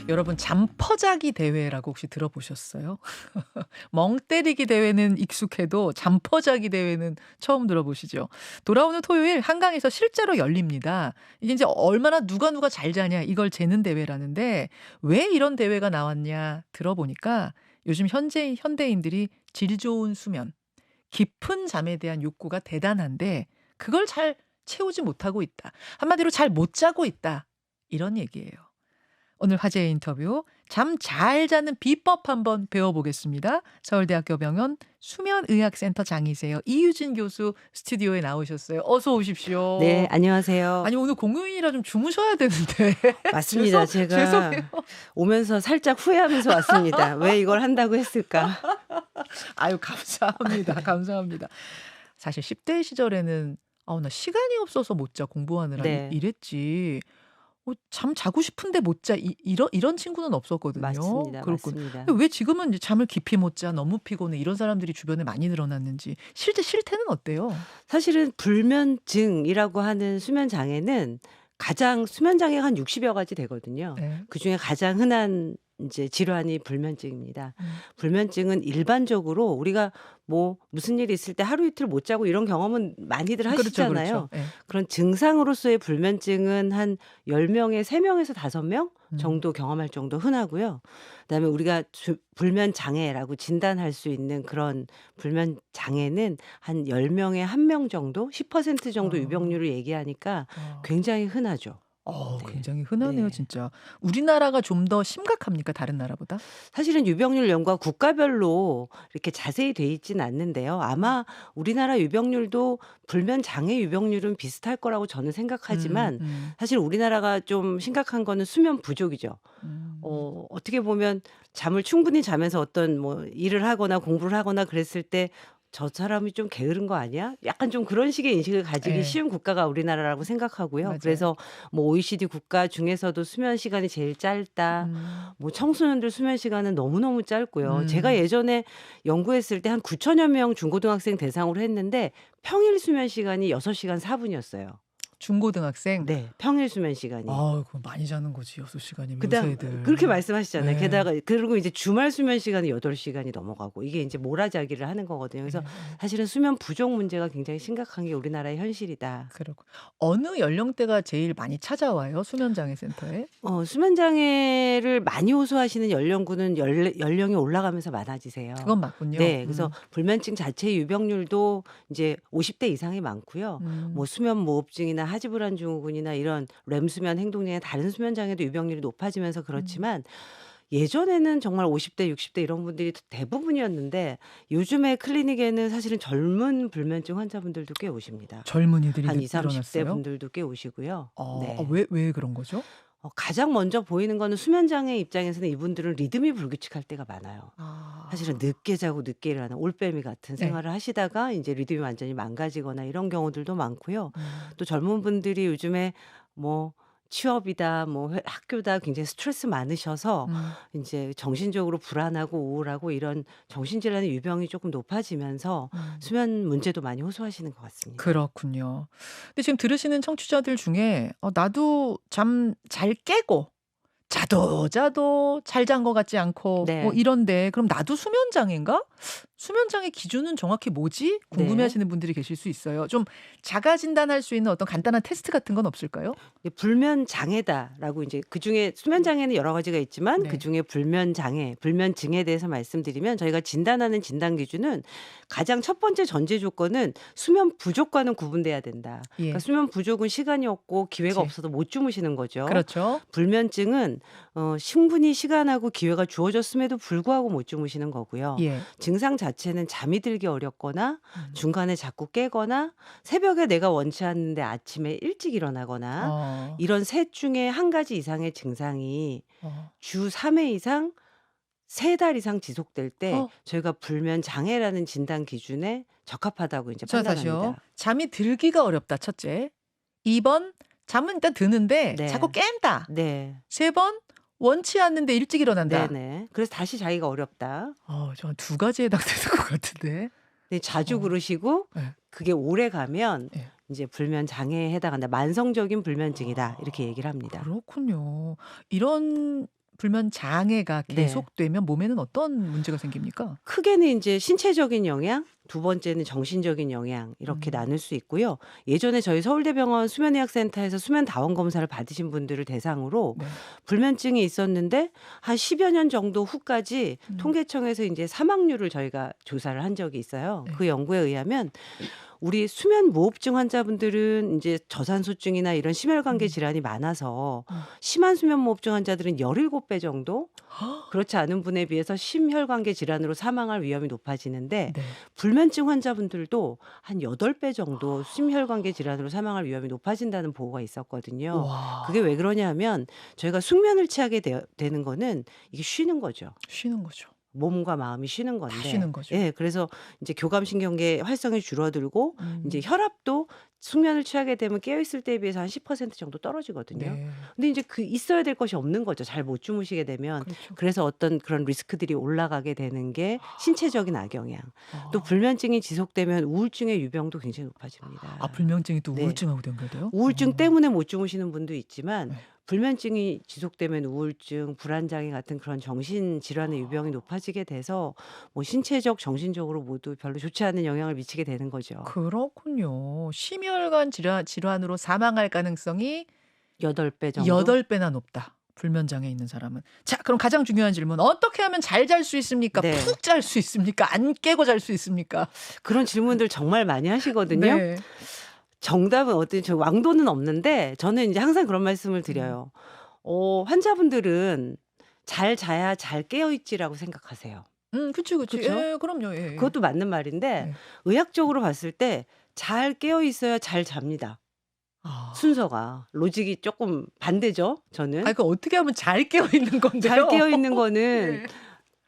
여러분 잠퍼자기 대회라고 혹시 들어보셨어요? 멍 때리기 대회는 익숙해도 잠퍼자기 대회는 처음 들어보시죠? 돌아오는 토요일 한강에서 실제로 열립니다. 이게 이제 얼마나 누가 잘 자냐 이걸 재는 대회라는데 왜 이런 대회가 나왔냐 들어보니까 요즘 현대인들이 질 좋은 수면, 깊은 잠에 대한 욕구가 대단한데 그걸 잘 채우지 못하고 있다. 한마디로 잘 못 자고 있다. 이런 얘기예요. 오늘 화제의 인터뷰 잠 잘 자는 비법 한번 배워보겠습니다. 서울대학교 병원 수면의학센터 장이세요. 이유진 교수 스튜디오에 나오셨어요. 어서 오십시오. 네, 안녕하세요. 아니 오늘 공휴일이라 좀 주무셔야 되는데. 맞습니다. 제가 죄송해요. 오면서 살짝 후회하면서 왔습니다. 왜 이걸 한다고 했을까? 아유 감사합니다. 감사합니다. 사실 10대 시절에는 나 시간이 없어서 못 자 공부하느라 네. 이랬지. 잠 자고 싶은데 못 자 이런 친구는 없었거든요. 맞습니다. 그렇군. 맞습니다. 근데 왜 지금은 이제 잠을 깊이 못 자, 너무 피곤해 이런 사람들이 주변에 많이 늘어났는지 실태는 어때요? 사실은 불면증이라고 하는 수면 장애는 가장 수면 장애가 한 60여 가지 되거든요. 네. 그중에 가장 흔한 이제 질환이 불면증입니다. 음. 불면증은 일반적으로 우리가 뭐 무슨 일이 있을 때 하루 이틀 못 자고 이런 경험은 많이들 그렇죠, 하시잖아요. 그렇죠. 예. 그런 증상으로서의 불면증은 한 10명에 3명에서 5명 음. 정도 경험할 정도 흔하고요. 그다음에 우리가 불면 장애라고 진단할 수 있는 그런 불면 장애는 한 10명에 1명 정도, 10% 정도 어. 유병률을 얘기하니까 어. 굉장히 흔하죠. 네. 굉장히 흔하네요, 네. 진짜. 우리나라가 좀 더 심각합니까? 다른 나라보다? 사실은 유병률 연구가 국가별로 이렇게 자세히 돼 있진 않는데요. 아마 우리나라 유병률도 불면 장애 유병률은 비슷할 거라고 저는 생각하지만 사실 우리나라가 좀 심각한 거는 수면 부족이죠. 음. 어떻게 보면 잠을 충분히 자면서 어떤 뭐 일을 하거나 공부를 하거나 그랬을 때 '저 사람이 좀 게으른 거 아니야?' 약간 좀 그런 식의 인식을 가지기 예. 쉬운 국가가 우리나라라고 생각하고요. 맞아요. 그래서 뭐 OECD 국가 중에서도 수면 시간이 제일 짧다. 음. 뭐 청소년들 수면 시간은 너무너무 짧고요. 음. 제가 예전에 연구했을 때 한 9천여 명 중고등학생 대상으로 했는데 평일 수면 시간이 6시간 4분이었어요. 중고등학생? 네. 평일 수면 시간이. 그럼 많이 자는 거지 6시간이면 요새 그다음 애들. 그렇게 말씀하시잖아요. 네. 게다가 그리고 이제 주말 수면 시간이 8시간이 넘어가고 이게 인제 몰아자기를 하는 거거든요. 그래서 사실은 수면 부족 문제가 굉장히 심각한 게 우리나라의 현실이다. 그렇고. 어느 연령대가 제일 많이 찾아와요? 수면장애 센터에? 수면 장애를 많이 호소하시는 연령군은 연령이 올라가면서 많아지세요. 그건 맞군요. 네. 그래서 불면증 자체 유병률도 이제 50대 이상이 많고요. 뭐 수면 무호흡증이나 하지불안 증후군이나 이런 렘 수면 행동량의 다른 수면 장애도 유병률이 높아지면서 그렇지만 예전에는 정말 50대, 60대 이런 분들이 대부분이었는데 요즘에 클리닉에는 사실은 젊은 불면증 환자분들도 꽤 오십니다. 젊은이들이 한 20-30대 늘어났어요? 분들도 꽤 오시고요. 네. 왜 그런 거죠? 가장 먼저 보이는 거는 수면 장애 입장에서는 이분들은 리듬이 불규칙할 때가 많아요. 사실은 늦게 자고 늦게 일어나는 올빼미 같은 네. 생활을 하시다가 이제 리듬이 완전히 망가지거나 이런 경우들도 많고요. 또 젊은 분들이 요즘에 뭐 취업이다 뭐 학교다 굉장히 스트레스 많으셔서 인제 정신적으로 불안하고 우울하고 이런 정신질환의 유병이 조금 높아지면서 수면 문제도 많이 호소하시는 것 같습니다. 그렇군요. 근데 지금 들으시는 청취자들 중에 나도 잠 잘 깨고 자도 잘 잔 것 같지 않고 네. 이런데 그럼 나도 수면 장애인가? 수면 장애 기준은 정확히 뭐지? 궁금해하시는 분들이 계실 수 있어요. 좀 자가 진단할 수 있는 어떤 간단한 테스트 같은 건 없을까요? 불면 장애다라고 이제 그중에 수면 장애는 여러 가지가 있지만 네. 그중에 불면 장애, 불면증에 대해서 말씀드리면 저희가 진단하는 진단 기준은 가장 첫 번째 전제 조건은 수면 부족과는 구분돼야 된다. 예. 그러니까 수면 부족은 시간이 없고 기회가 그치. 없어서 못 주무시는 거죠. 그렇죠. 불면증은 충분히 시간하고 기회가 주어졌음에도 불구하고 못 주무시는 거고요. 예. 증상 자체는 잠이 들기 어렵거나 중간에 자꾸 깨거나 새벽에 내가 원치 않는데 아침에 일찍 일어나거나 이런 셋 중에 한 가지 이상의 증상이 주 3회 이상 3달 이상 지속될 때 저희가 불면 장애라는 진단 기준에 적합하다고 이제 자, 다시요. 판단합니다. 잠이 들기가 어렵다. 첫째. 2번 잠은 일단 드는데 네. 자꾸 깬다. 네. 3번 원치 않는데 일찍 일어난다. 네네. 그래서 다시 자기가 어렵다. 저 한 2가지에 해당되는 것 같은데. 네, 자주 그러시고 네. 그게 오래 가면 예. 이제 불면 장애에 해당한다. 만성적인 불면증이다. 이렇게 얘기를 합니다. 그렇군요. 이런 불면 장애가 네. 계속되면 몸에는 어떤 문제가 생깁니까? 크게는 인제 신체적인 영향, 두 번째는 정신적인 영향 이렇게 음. 나눌 수 있고요. 예전에 저희 서울대병원 수면의학센터에서 수면 다원 검사를 받으신 분들을 대상으로 네. 불면증이 있었는데 한 10여 년 정도 후까지 음. 통계청에서 인제 사망률을 저희가 조사를 한 적이 있어요. 네. 그 연구에 의하면 우리 수면 무호흡증 환자분들은 인제 저산소증이나 이런 심혈관계 음. 질환이 많아서 음. 심한 수면 무호흡증 환자들은 17배 정도 그렇지 않은 분에 비해서 심혈관계 질환으로 사망할 위험이 높아지는데 네. 불면증 환자분들도 한 8배 정도 심혈관계 질환으로 사망할 위험이 높아진다는 보고가 있었거든요. 그게 와. 왜 그러냐 하면 저희가 숙면을 취하게 되는 거는 이게 쉬는 거죠. 쉬는 거죠. 몸과 마음이 쉬는 다 건데 쉬는 거죠. 예 그래서 인제 교감신경계 활성이 줄어들고 인제 음. 혈압도 숙면을 취하게 되면 깨어 있을 때에 비해서 한 10% 정도 떨어지거든요. 네. 근데 인제 그 있어야 될 것이 없는 거죠, 잘 못 주무시게 되면. 그렇죠. 그래서 어떤 그런 리스크들이 올라가게 되는 게 신체적인 악영향. 또 아. 불면증이 지속되면 우울증의 유병도 굉장히 높아집니다. 아 불면증이 또 네. 우울증하고 연결돼요? 우울증 어. 때문에 못 주무시는 분도 있지만 네. 불면증이 지속되면 우울증, 불안장애 같은 그런 정신 질환의 유병이 높아지게 돼서 뭐 신체적, 정신적으로 모두 별로 좋지 않은 영향을 미치게 되는 거죠. 그렇군요. 심혈관 질환으로 사망할 가능성이 8배 정도? 8배나 높다. 불면장애 있는 사람은. 자, 그럼 가장 중요한 질문. 어떻게 하면 잘 잘 수 있습니까? 네. 푹 잘 수 있습니까? 안 깨고 잘 수 있습니까? 그런 질문들 정말 많이 하시거든요. 네. 정답은 어떤 저 왕도는 없는데 저는 인제 항상 그런 말씀을 드려요. 환자분들은 '잘 자야 잘 깨어 있지.'라고 생각하세요. 그치, 그치. 그쵸? 예, 그럼요. 예, 예. 그것도 맞는 말인데 네. 의학적으로 봤을 때 잘 깨어 있어야 잘 잡니다. 아. 순서가. 로직이 쪼끔 반대죠 저는. 그 어떻게 하면 잘 깨어 있는 건데요? 잘 깨어 있는 거는 네.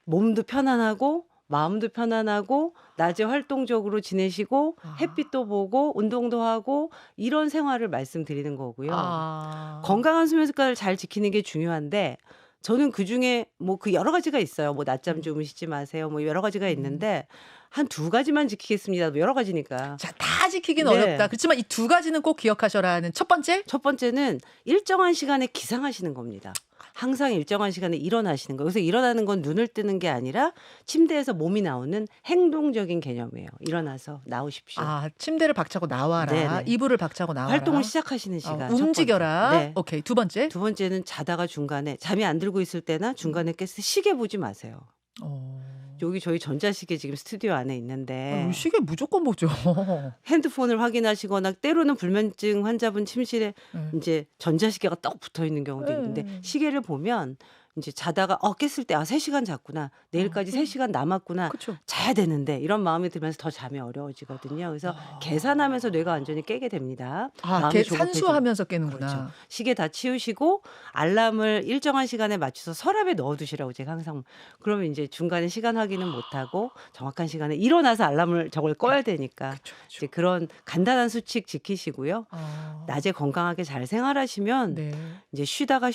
몸도 편안하고 마음도 편안하고 낮에 활동적으로 지내시고 아. 햇빛도 보고 운동도 하고 이런 생활을 말씀드리는 거고요. 아. 건강한 수면 습관을 잘 지키는 게 중요한데 저는 그중에 뭐 그 여러 가지가 있어요. 뭐 낮잠 주무시지 마세요. 뭐 여러 가지가 있는데 한 2가지만 지키겠습니다. 뭐 여러 가지니까. 자, 다 지키긴 네. 어렵다. 그렇지만 이 2가지는 꼭 기억하셔라 하는 첫 번째? 첫 번째는 일정한 시간에 기상하시는 겁니다. 항상 일정한 시간에 일어나시는 거예요. 그래서 일어나는 건 눈을 뜨는 게 아니라 침대에서 몸이 나오는 행동적인 개념이에요. 일어나서 나오십시오. 아, 침대를 박차고 나와라. 네네. 이불을 박차고 나와라. 활동을 시작하시는 시간. 첫 번째. 움직여라. 네. 오케이. 두 번째. 두 번째는 자다가 중간에 잠이 안 들고 있을 때나 중간에 깼을 때 시계 보지 마세요. 여기 저희 전자시계 지금 스튜디오 안에 있는데 시계 무조건 보죠. 핸드폰을 확인하시거나 때로는 불면증 환자분 침실에 네. 인제 전자시계가 떡 붙어 있는 경우도 있는데 네. 시계를 보면 인제 자다가 깼을 때 3 시간 잤구나. 내일까지 3 시간 남았구나. 그쵸. 자야 되는데 이런 마음이 들면서 더 잠이 어려워지거든요. 그래서 계산하면서 뇌가 완전히 깨게 됩니다. 마음이 조급해지고. 산수하면서 깨는구나. 그렇죠. 시계 다 치우시고 알람을 일정한 시간에 맞춰서 서랍에 넣어 두시라고 제가 항상 그러면 인제 중간에 시간 확인은 못 하고 정확한 시간에 일어나서 알람을 저걸 꺼야 되니까 그쵸, 그쵸. 이제 그런 간단한 수칙 지키시고요. 낮에 건강하게 잘 생활하시면 네. 이제 쉬다가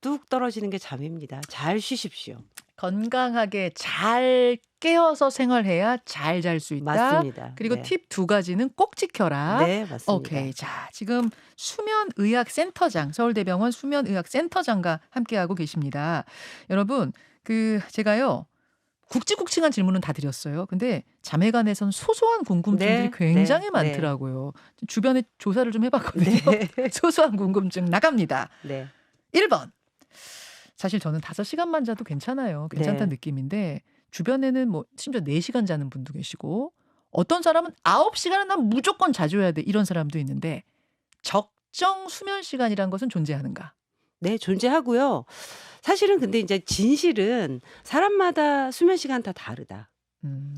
뚝 떨어지는 게 잠입니다. 잘 쉬십시오. 건강하게 잘 깨어서 생활해야 잘 잘 수 있다. 맞습니다. 그리고 네. 팁 2가지는 꼭 지켜라. 네, 맞습니다. 오케이. 자, 지금 수면의학센터장, 서울대병원 수면의학센터장과 함께하고 계십니다. 여러분, 제가요, 굵직굵직한 질문은 다 드렸어요. 근데 잠에 관해서는 소소한 궁금증들이 네, 굉장히 네, 많더라고요. 주변에 조사를 좀 해봤거든요. 소소한 궁금증 나갑니다. 네. 1번. 사실 저는 5시간만 자도 괜찮아요. 괜찮다는 네. 느낌인데 주변에는 뭐 심지어 4시간 자는 분도 계시고 어떤 사람은 9시간은 난 무조건 자줘야 돼. 이런 사람도 있는데 적정 수면 시간이란 것은 존재하는가? 네, 존재하고요. 사실은 근데 인제 진실은 사람마다 수면 시간 다 다르다.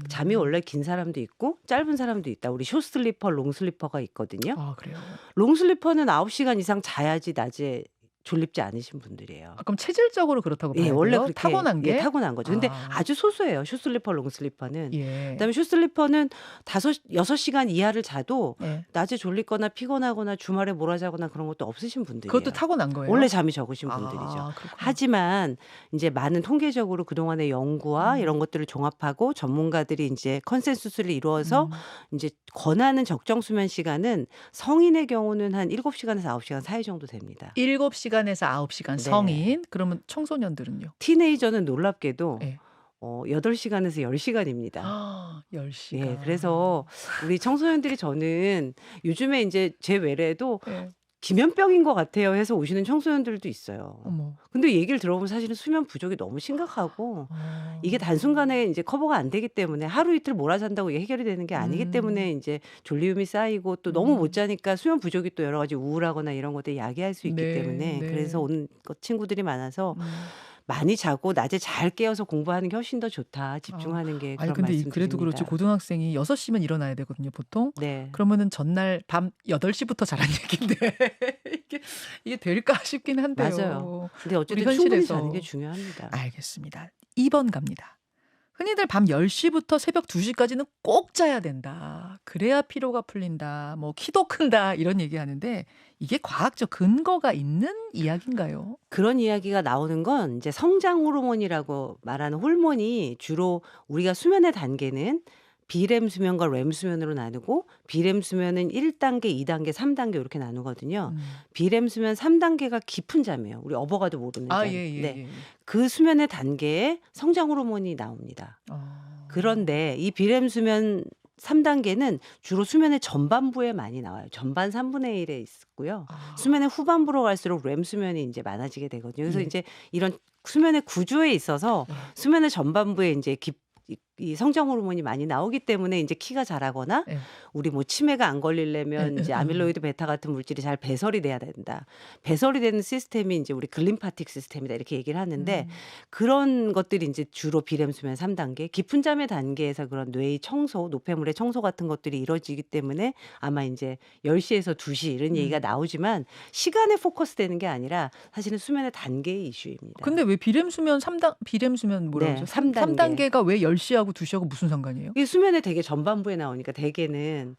잠이 원래 긴 사람도 있고 짧은 사람도 있다. 우리 숏슬리퍼, 롱슬리퍼가 있거든요. 아, 그래요? 롱슬리퍼는 9시간 이상 자야지 낮에 졸립지 않으신 분들이에요. 그럼 체질적으로 그렇다고 봐야 예, 돼요? 원래 그렇게 타고난 게? 타고난 거죠. 근데 아. 아주 소수예요. 숏슬리퍼, 롱슬리퍼는. 예. 그다음에 숏슬리퍼는 6시간 이하를 자도 예. 낮에 졸리거나 피곤하거나 주말에 몰아자거나 그런 것도 없으신 분들이에요. 그것도 타고난 거예요? 원래 잠이 적으신 분들이죠. 그렇구나. 하지만 인제 많은 통계적으로 그동안의 연구와 이런 것들을 종합하고 전문가들이 인제 컨센서스를 이루어서 인제 권하는 적정 수면 시간은 성인의 경우는 한 7시간에서 9시간 사이 정도 됩니다. 7시간 6시간에서 9시간 네. 성인. 그러면 청소년들은요? 티네이저는 놀랍게도 예. 8시간에서 10시간입니다. 10시간. 예. 그래서 우리 청소년들이 저는 요즘에 인제 제 외래도 예. "기면병인 것 같아요." 해서 오시는 청소년들도 있어요. 어머. 근데 얘기를 들어보면 사실은 수면 부족이 너무 심각하고 이게 어. 단순간에 인제 커버가 안 되기 때문에 하루 이틀 몰아잔다고 이게 해결이 되는 게 아니기 때문에 음. 인제 졸리움이 쌓이고 또 너무 못 음. 자니까 수면 부족이 또 여러 가지 우울하거나 이런 것들 야기할 수 있기 네. 때문에 그래서 네. 오는 친구들이 많아서 음. "많이 자고 낮에 잘 깨어서 공부하는 게 훨씬 더 좋다. 아. 집중하는 게." 아니 그런 근데 그래도 그렇지 말씀드립니다. 고등학생이 6시면 일어나야 되거든요 보통. 네. 그러면은 전날 밤 8시부터 자란 얘긴데 이게 이게 될까 싶긴 맞아요. 한데요. 근데 우리 어쨌든 충분히 자는 게 현실에서. 중요합니다. 알겠습니다. 2번 갑니다. 흔히들 밤 10시부터 새벽 2시까지는 꼭 자야 된다. 그래야 피로가 풀린다. 뭐 키도 큰다. 이런 얘기하는데 이게 과학적 근거가 있는 이야기인가요? 그런 이야기가 나오는 건 인제 성장 호르몬이라고 말하는 호르몬이 주로 우리가 수면의 단계는 비렘 수면과 렘 수면으로 나누고 비렘 수면은 1 단계, 2 단계, 3 단계 요렇게 나누거든요. 음. 비렘 수면 3 단계가 깊은 잠이에요. 우리 업어가도 모르는 잠. 네. 예예예. 그 수면의 단계에 성장 호르몬이 나옵니다. 그런데 이 비렘 수면 3 단계는 주로 수면의 전반부에 많이 나와요. 전반 3분의 1에 있고요. 수면의 후반부로 갈수록 렘 수면이 인제 많아지게 되거든요. 그래서 예. 인제 이런 수면의 구조에 있어서 예. 수면의 전반부에 인제 이 성장 호르몬이 많이 나오기 때문에 인제 키가 자라거나 예. 우리 뭐 치매가 안 걸리려면 인제 아밀로이드 베타 같은 물질이 잘 배설이 돼야 된다. 배설이 되는 시스템이 인제 우리 글림파틱 시스템이다 이렇게 얘기를 하는데 그런 것들이 인제 주로 비렘 수면 3 단계, 깊은 잠의 단계에서 그런 뇌의 청소, 노폐물의 청소 같은 것들이 이루어지기 때문에 아마 인제 10시에서 2시 이런 얘기가 나오지만 시간에 포커스되는 게 아니라 사실은 수면의 단계의 이슈입니다. 근데 왜 비렘 수면 3단 비렘 수면 뭐라고 네. 그러죠? 3 3 단계. 단계가 왜 10시하고 2시하고 무슨 상관이에요? 이게 수면의 되게 전반부에 나오니까 대개는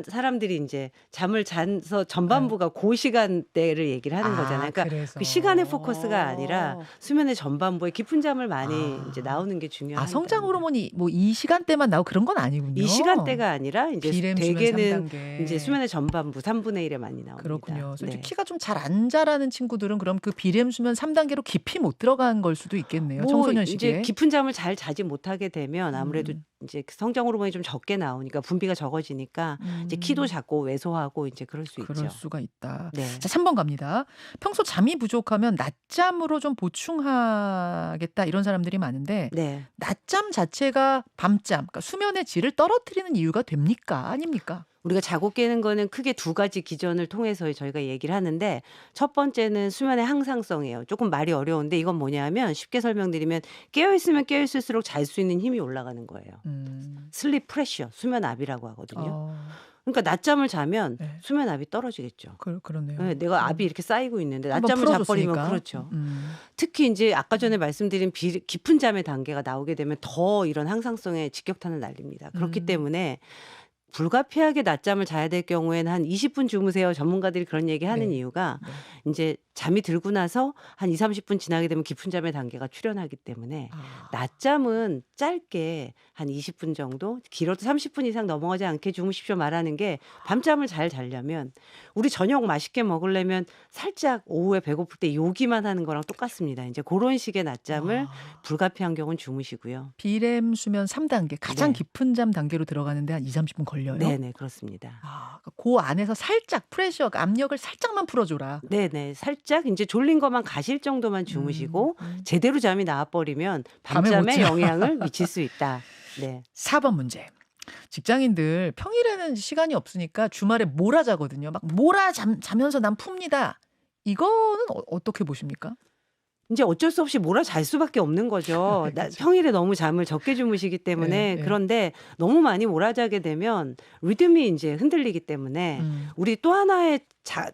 사람들이 인제 잠을 자서 전반부가 고 시간대를 얘기를 하는 거잖아요. 그러니까 그래서. 그 시간의 포커스가 아니라 수면의 전반부에 깊은 잠을 많이 인제 나오는 게 중요하다. 성장 호르몬이 뭐 이 시간대만 나오고 그런 건 아니군요. 이 시간대가 아니라 인제 비렘 수면 3 대개는 단계. 인제 수면의 전반부 3분의 1에 많이 나옵니다. 그렇군요. 그래서 네. 키가 좀 잘 안 자라는 친구들은 그럼 그 비렘 수면 3 단계로 깊이 못 들어간 걸 수도 있겠네요. 뭐 청소년 인제 시기에. 깊은 잠을 잘 자지 못하게 되면 아무래도 인제 성장 호르몬이 좀 적게 나오니까 분비가 적어지니까 이제 키도 작고 왜소하고 인제 그럴 수 그럴 있죠. 수가 있다. 네. 자 3번 갑니다. 평소 잠이 부족하면 낮잠으로 좀 보충하겠다 이런 사람들이 많은데 네. 낮잠 자체가 밤잠 그러니까 수면의 질을 떨어뜨리는 이유가 됩니까? 아닙니까? 우리가 자고 깨는 거는 크게 2 가지 기전을 통해서 저희가 얘기를 하는데 첫 번째는 수면의 항상성이에요. 쪼끔 말이 어려운데 이건 뭐냐면 쉽게 설명드리면 깨어 있으면 깨어 있을수록 잘 수 있는 힘이 올라가는 거예요. 슬립 프레셔, 수면압이라고 하거든요. 그러니까 낮잠을 자면 네. 수면압이 떨어지겠죠. 그러네요. 예, 내가 압이 이렇게 쌓이고 있는데 한번 낮잠을 자 버리면 풀어줬으니까. 그렇죠. 특히 인제 아까 전에 말씀드린 깊은 잠의 단계가 나오게 되면 더 이런 항상성에 직격탄을 날립니다. 그렇기 때문에 불가피하게 낮잠을 자야 될 경우에는 한 20분 주무세요. 전문가들이 그런 얘기하는 네. 이유가 네. 인제 잠이 들고 나서 한 20-30분 지나게 되면 깊은 잠의 단계가 출현하기 때문에 낮잠은 짧게 한 20분 정도 길어도 30분 이상 넘어가지 않게 주무십시오 말하는 게 밤잠을 잘 자려면 우리 저녁 맛있게 먹으려면 살짝 오후에 배고플 때 요기만 하는 거랑 똑같습니다. 인제 고런 식의 낮잠을 불가피한 경우는 주무시고요. 비렘 수면 3 단계 가장 네. 깊은 잠 단계로 들어가는데 한 20-30분 걸려요? 네네. 그렇습니다. 그 안에서 살짝 프레셔 압력을 살짝만 풀어줘라. 네네. 살짝 인제 졸린 것만 가실 정도만 주무시고 제대로 잠이 나와 버리면 밤에 못 밤잠에 자. 영향을 미칠 수 있다. 네. 4번 문제. 직장인들 평일에는 시간이 없으니까 주말에 몰아자거든요. 막 자면서 난 풉니다. 이거는 어떻게 보십니까? 인제 어쩔 수 없이 몰아잘 수밖에 없는 거죠. 그쵸. 평일에 너무 잠을 적게 주무시기 때문에. 네. 그런데 너무 많이 몰아자게 되면 리듬이 인제 흔들리기 때문에 우리 또 하나의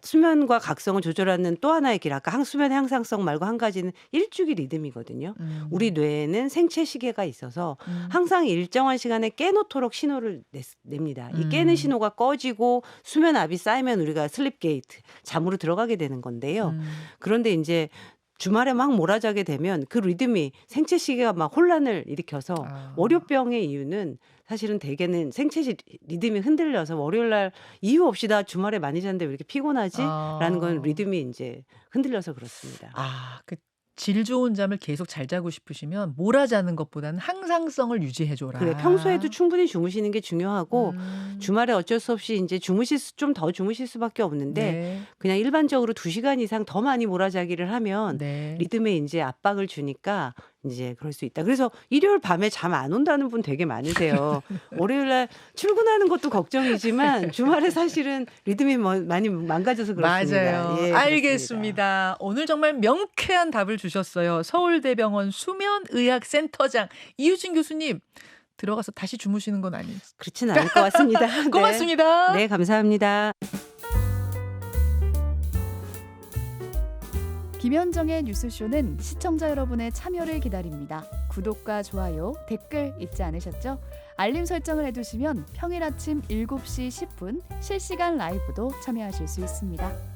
수면과 각성을 조절하는 또 하나의 길 아까 수면의 항상성 말고 한 가지는 일주기 리듬이거든요. 우리 뇌에는 생체 시계가 있어서 항상 일정한 시간에 깨놓도록 신호를 냅니다. 이 깨는 신호가 꺼지고 수면압이 쌓이면 우리가 슬립 게이트 잠으로 들어가게 되는 건데요. 그런데 인제 주말에 막 몰아자게 되면 그 리듬이 생체 시계가 막 혼란을 일으켜서 아. 월요병의 이유는 사실은 대개는 리듬이 흔들려서 월요일 날 이유 없이 나 주말에 많이 잤는데 왜 이렇게 피곤하지?라는 건 아. 리듬이 인제 흔들려서 그렇습니다. 아 그 질 좋은 잠을 계속 잘 자고 싶으시면 몰아자는 것보다는 항상성을 유지해 그래 평소에도 줘라. 충분히 주무시는 게 중요하고 음. 주말에 어쩔 수 없이 인제 좀 더 주무실 수밖에 없는데 네. 그냥 일반적으로 2 시간 이상 더 많이 몰아자기를 하면 네. 리듬에 인제 압박을 주니까 인제 그럴 수 있다. 그래서 일요일 밤에 잠 안 온다는 분 되게 많으세요. 월요일 날 출근하는 것도 걱정이지만 주말에 사실은 리듬이 많이 망가져서 그렇습니다. 맞아요. 예 그렇습니다. 알겠습니다. 오늘 정말 명쾌한 답을 주셨어요. 서울대병원 수면의학센터장 이유진 교수님 들어가서 다시 주무시는 건 아니에요. 그렇진 않을 것 같습니다. 네. 고맙습니다. 네 감사합니다. 김현정의 뉴스쇼는 시청자 여러분의 참여를 기다립니다. 구독과 좋아요, 댓글 잊지 않으셨죠? 알림 설정을 해두시면 평일 아침 7시 10분 실시간 라이브도 참여하실 수 있습니다.